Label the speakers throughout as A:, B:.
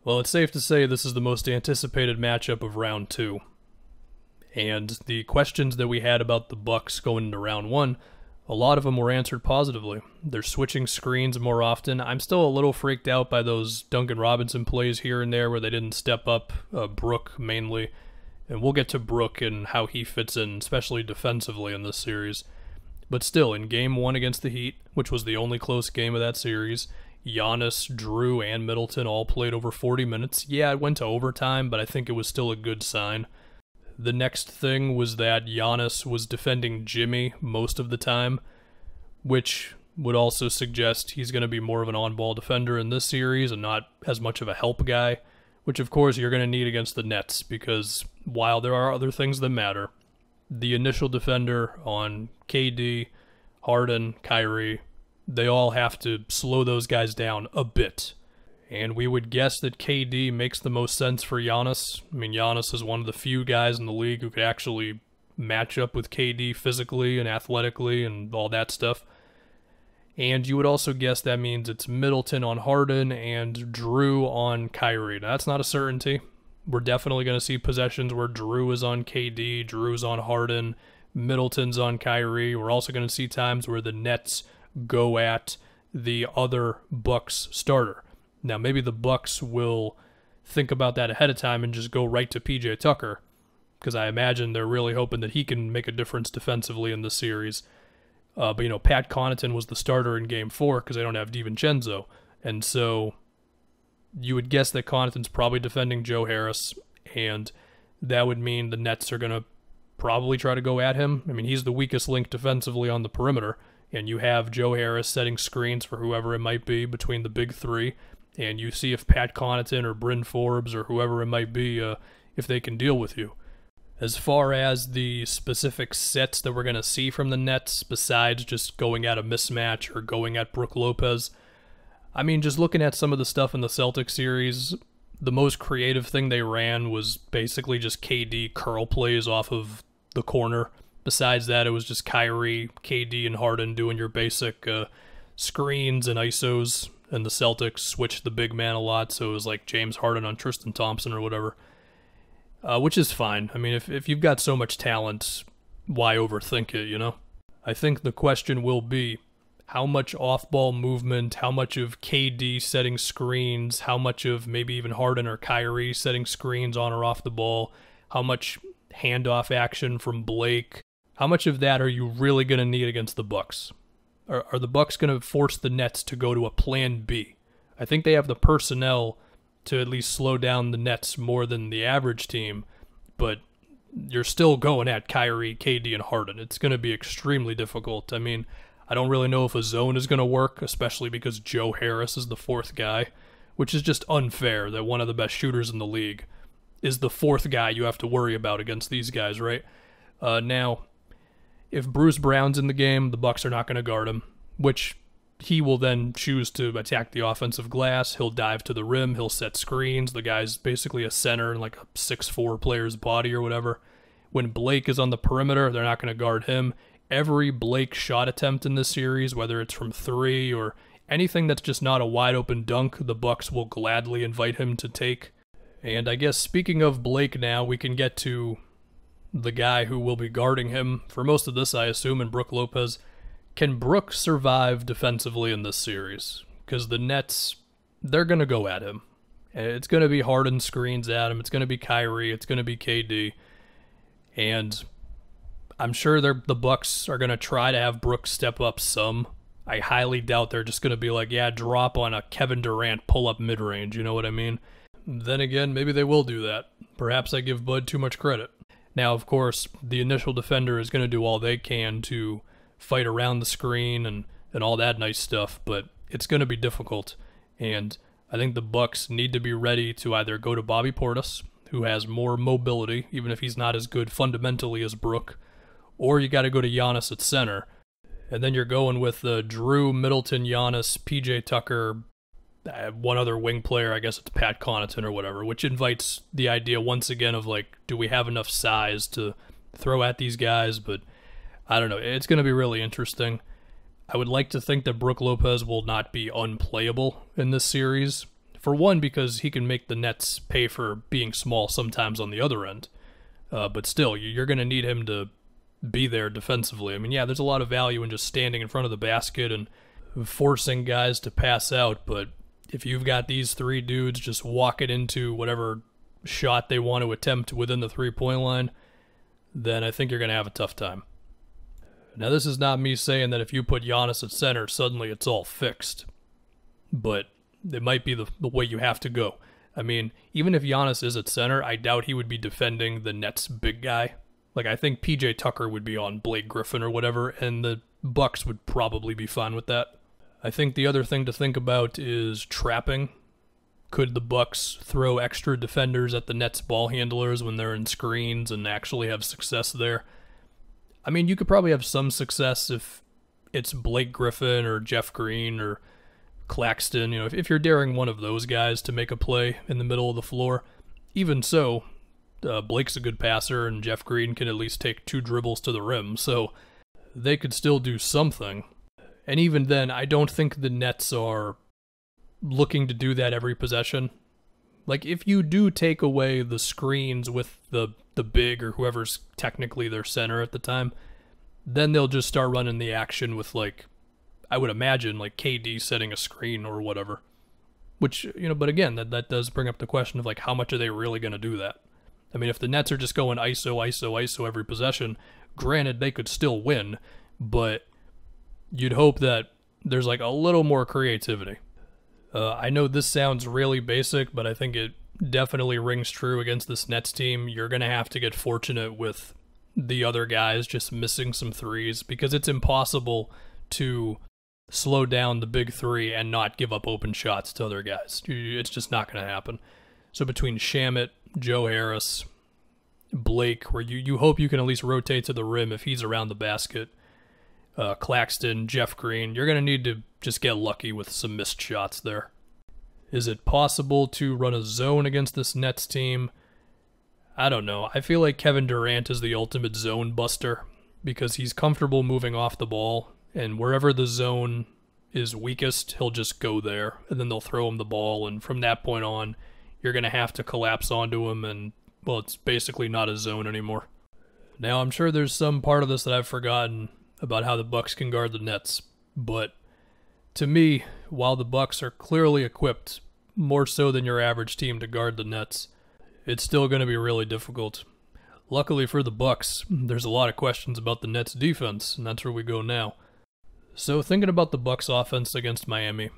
A: Well, it's safe to say this is the most anticipated matchup of round 2. And the questions that we had about the Bucks going into round 1, a lot of them were answered positively. They're switching screens more often. I'm still a little freaked out by those Duncan Robinson plays here and there where they didn't step up, Brook mainly. And we'll get to Brook and how he fits in, especially defensively in this series. But still, in Game 1 against the Heat, which was the only close game of that series, Giannis, Drew, and Middleton all played over 40 minutes. Yeah, it went to overtime, but I think it was still a good sign. The next thing was that Giannis was defending Jimmy most of the time, which would also suggest he's going to be more of an on-ball defender in this series and not as much of a help guy, which of course you're going to need against the Nets because while there are other things that matter, the initial defender on KD, Harden, Kyrie, they all have to slow those guys down a bit. And we would guess that KD makes the most sense for Giannis. I mean, Giannis is one of the few guys in the league who could actually match up with KD physically and athletically and all that stuff. And you would also guess that means it's Middleton on Harden and Drew on Kyrie. Now, that's not a certainty. We're definitely going to see possessions where Drew is on KD, Drew's on Harden, Middleton's on Kyrie. We're also going to see times where the Nets go at the other Bucks starter. Now, maybe the Bucks will think about that ahead of time and just go right to PJ Tucker, because I imagine they're really hoping that he can make a difference defensively in this series. But, you know, Pat Connaughton was the starter in Game 4 because they don't have DiVincenzo. And so you would guess that Connaughton's probably defending Joe Harris, and that would mean the Nets are going to probably try to go at him. I mean, he's the weakest link defensively on the perimeter, and you have Joe Harris setting screens for whoever it might be between the big three. And you see if Pat Connaughton or Bryn Forbes or whoever it might be, if they can deal with you. As far as the specific sets that we're going to see from the Nets, besides just going at a mismatch or going at Brook Lopez, I mean, just looking at some of the stuff in the Celtics series, the most creative thing they ran was basically just KD curl plays off of the corner. Besides that, it was just Kyrie, KD, and Harden doing your basic screens and ISOs. And the Celtics switched the big man a lot, so it was like James Harden on Tristan Thompson or whatever, which is fine. I mean, if you've got so much talent, why overthink it, you know? I think the question will be how much off-ball movement, how much of KD setting screens, how much of maybe even Harden or Kyrie setting screens on or off the ball, how much handoff action from Blake, how much of that are you really going to need against the Bucks? Are the Bucks going to force the Nets to go to a plan B? I think they have the personnel to at least slow down the Nets more than the average team, but you're still going at Kyrie, KD, and Harden. It's going to be extremely difficult. I mean, I don't really know if a zone is going to work, especially because Joe Harris is the fourth guy, which is just unfair that one of the best shooters in the league is the fourth guy you have to worry about against these guys, right? Now, if Bruce Brown's in the game, the Bucks are not going to guard him, which he will then choose to attack the offensive glass. He'll dive to the rim. He'll set screens. The guy's basically a center in like a 6'4" player's body or whatever. When Blake is on the perimeter, they're not going to guard him. Every Blake shot attempt in this series, whether it's from 3 or anything that's just not a wide open dunk, the Bucks will gladly invite him to take. And I guess speaking of Blake now, we can get to the guy who will be guarding him for most of this, I assume, and Brook Lopez. Can Brook survive defensively in this series? Because the Nets, they're going to go at him. It's going to be Harden screens at him. It's going to be Kyrie. It's going to be KD. And I'm sure the Bucks are going to try to have Brook step up some. I highly doubt they're just going to be like, yeah, drop on a Kevin Durant pull-up mid-range, you know what I mean? Then again, maybe they will do that. Perhaps I give Bud too much credit. Now, of course, the initial defender is going to do all they can to fight around the screen and all that nice stuff, but it's going to be difficult. And I think the Bucks need to be ready to either go to Bobby Portis, who has more mobility, even if he's not as good fundamentally as Brook, or you got to go to Giannis at center. And then you're going with Drew, Middleton, Giannis, PJ Tucker, one other wing player, I guess it's Pat Connaughton or whatever, which invites the idea once again of like, do we have enough size to throw at these guys? But I don't know. It's going to be really interesting. I would like to think that Brook Lopez will not be unplayable in this series For one, because he can make the Nets pay for being small sometimes on the other end. But still, you're going to need him to be there defensively. I mean, yeah, there's a lot of value in just standing in front of the basket and forcing guys to pass out, but if you've got these three dudes just walking into whatever shot they want to attempt within the three-point line, then I think you're going to have a tough time. Now, this is not me saying that if you put Giannis at center, suddenly it's all fixed, but it might be the way you have to go. I mean, even if Giannis is at center, I doubt he would be defending the Nets' big guy. Like, I think PJ Tucker would be on Blake Griffin or whatever, and the Bucks would probably be fine with that. I think the other thing to think about is trapping. Could the Bucks throw extra defenders at the Nets ball handlers when they're in screens and actually have success there? I mean, you could probably have some success if it's Blake Griffin or Jeff Green or Claxton. You know, if you're daring one of those guys to make a play in the middle of the floor. Even so, Blake's a good passer, and Jeff Green can at least take 2 dribbles to the rim, so they could still do something. And even then, I don't think the Nets are looking to do that every possession. Like, if you do take away the screens with the big or whoever's technically their center at the time, then they'll just start running the action with, like, I would imagine, like, KD setting a screen or whatever. Which, you know, but again, that does bring up the question of, like, how much are they really going to do that? I mean, if the Nets are just going ISO, ISO, ISO every possession, granted, they could still win, but you'd hope that there's, like, a little more creativity. I know this sounds really basic, but I think it definitely rings true against this Nets team. You're going to have to get fortunate with the other guys just missing some threes, because it's impossible to slow down the big three and not give up open shots to other guys. It's just not going to happen. So between Shamet, Joe Harris, Blake, where you hope you can at least rotate to the rim if he's around the basket, Claxton, Jeff Green, you're going to need to just get lucky with some missed shots there. Is it possible to run a zone against this Nets team? I don't know. I feel like Kevin Durant is the ultimate zone buster because he's comfortable moving off the ball, and wherever the zone is weakest, he'll just go there, and then they'll throw him the ball, and from that point on, you're going to have to collapse onto him, and, well, it's basically not a zone anymore. Now, I'm sure there's some part of this that I've forgotten about how the Bucks can guard the Nets, but to me, while the Bucks are clearly equipped, more so than your average team, to guard the Nets, it's still going to be really difficult. Luckily for the Bucks, there's a lot of questions about the Nets defense, and that's where we go now. So thinking about the Bucks offense against Miami,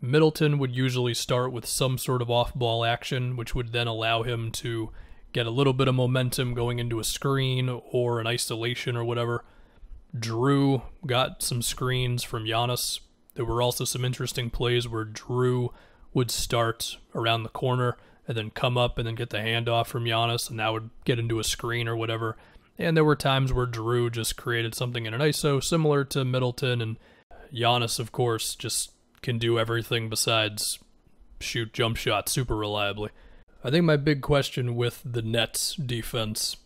A: Middleton would usually start with some sort of off-ball action, which would then allow him to get a little bit of momentum going into a screen or an isolation or whatever. Drew got some screens from Giannis. There were also some interesting plays where Drew would start around the corner and then come up and then get the handoff from Giannis, and that would get into a screen or whatever. And there were times where Drew just created something in an ISO similar to Middleton, and Giannis, of course, just can do everything besides shoot jump shots super reliably. I think my big question with the Nets defense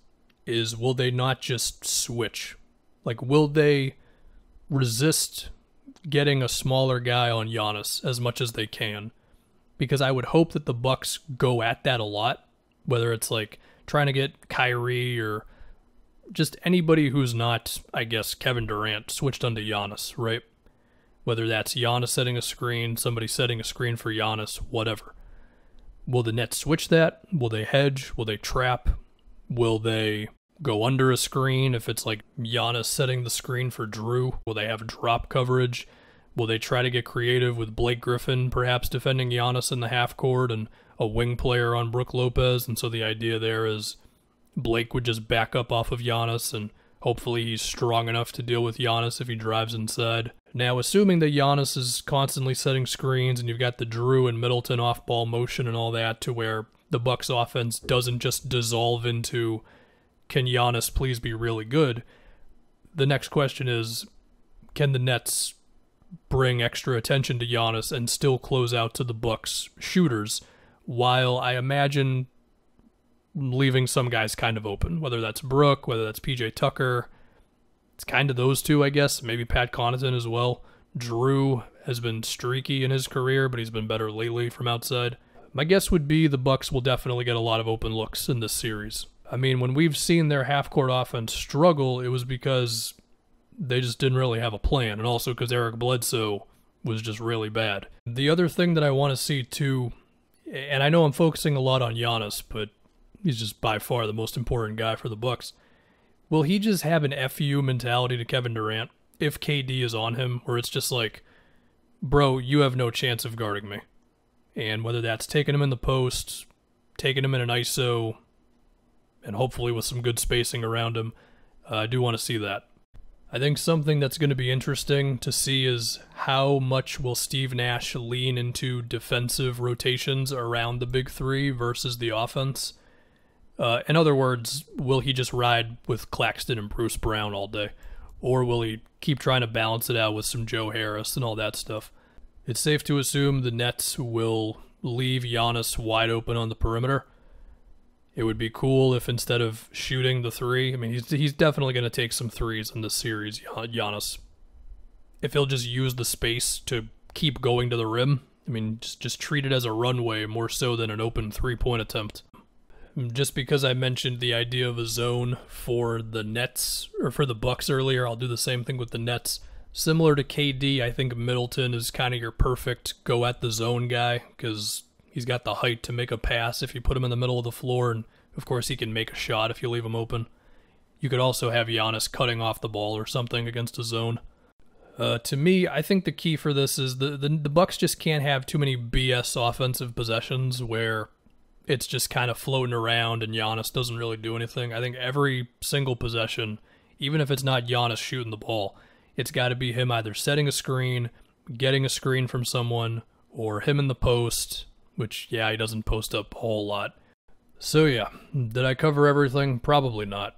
A: is, will they not just switch? Like, will they resist getting a smaller guy on Giannis as much as they can? Because I would hope that the Bucks go at that a lot, whether it's like trying to get Kyrie or just anybody who's not, I guess, Kevin Durant switched onto Giannis, right? Whether that's Giannis setting a screen, somebody setting a screen for Giannis, whatever. Will the Nets switch that? Will they hedge? Will they trap? Will they go under a screen if it's like Giannis setting the screen for Drew? Will they have drop coverage? Will they try to get creative with Blake Griffin perhaps defending Giannis in the half court and a wing player on Brook Lopez? And so the idea there is Blake would just back up off of Giannis, and hopefully he's strong enough to deal with Giannis if he drives inside. Now, assuming that Giannis is constantly setting screens and you've got the Drew and Middleton off-ball motion and all that, to where the Bucks offense doesn't just dissolve into, can Giannis please be really good? The next question is, can the Nets bring extra attention to Giannis and still close out to the Bucks shooters, while I imagine leaving some guys kind of open, whether that's Brook, whether that's PJ Tucker. It's kind of those two, I guess, maybe Pat Connaughton as well, Drew has been streaky in his career, but he's been better lately from outside. My guess would be the Bucks will definitely get a lot of open looks in this series. I mean, when we've seen their half-court offense struggle, it was because they just didn't really have a plan, and also because Eric Bledsoe was just really bad. The other thing that I want to see too, and I know I'm focusing a lot on Giannis, but he's just by far the most important guy for the Bucks. Will he just have an FU mentality to Kevin Durant if KD is on him, where it's just like, bro, you have no chance of guarding me? And whether that's taking him in the post, taking him in an ISO, and hopefully with some good spacing around him, I do want to see that. I think something that's going to be interesting to see is how much will Steve Nash lean into defensive rotations around the big three versus the offense. In other words, will he just ride with Claxton and Bruce Brown all day? Or will he keep trying to balance it out with some Joe Harris and all that stuff? It's safe to assume the Nets will leave Giannis wide open on the perimeter. It would be cool if instead of shooting the three, I mean, he's definitely going to take some threes in this series, Giannis. If he'll just use the space to keep going to the rim, I mean, just treat it as a runway more so than an open three-point attempt. Just because I mentioned the idea of a zone for the Nets, or for the Bucks earlier, I'll do the same thing with the Nets. Similar to KD, I think Middleton is kind of your perfect go-at-the-zone guy, because he's got the height to make a pass if you put him in the middle of the floor, and of course he can make a shot if you leave him open. You could also have Giannis cutting off the ball or something against a zone. To me, I think the key for this is the Bucks just can't have too many BS offensive possessions where it's just kind of floating around and Giannis doesn't really do anything. I think every single possession, even if it's not Giannis shooting the ball, it's got to be him either setting a screen, getting a screen from someone, or him in the post, which, yeah, he doesn't post up a whole lot. So yeah, did I cover everything? Probably not.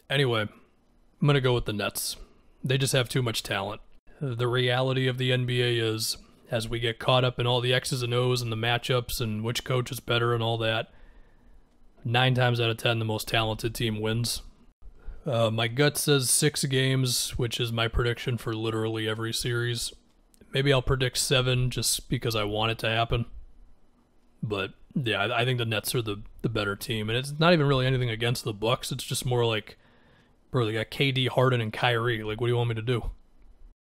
A: Anyway, I'm going to go with the Nets. They just have too much talent. The reality of the NBA is, as we get caught up in all the X's and O's and the matchups and which coach is better and all that, 9 times out of 10, the most talented team wins. My gut says 6 games, which is my prediction for literally every series. Maybe I'll predict 7 just because I want it to happen. But yeah, I think the Nets are the better team. And it's not even really anything against the Bucks. It's just more like, bro, they got KD, Harden, and Kyrie. Like, what do you want me to do?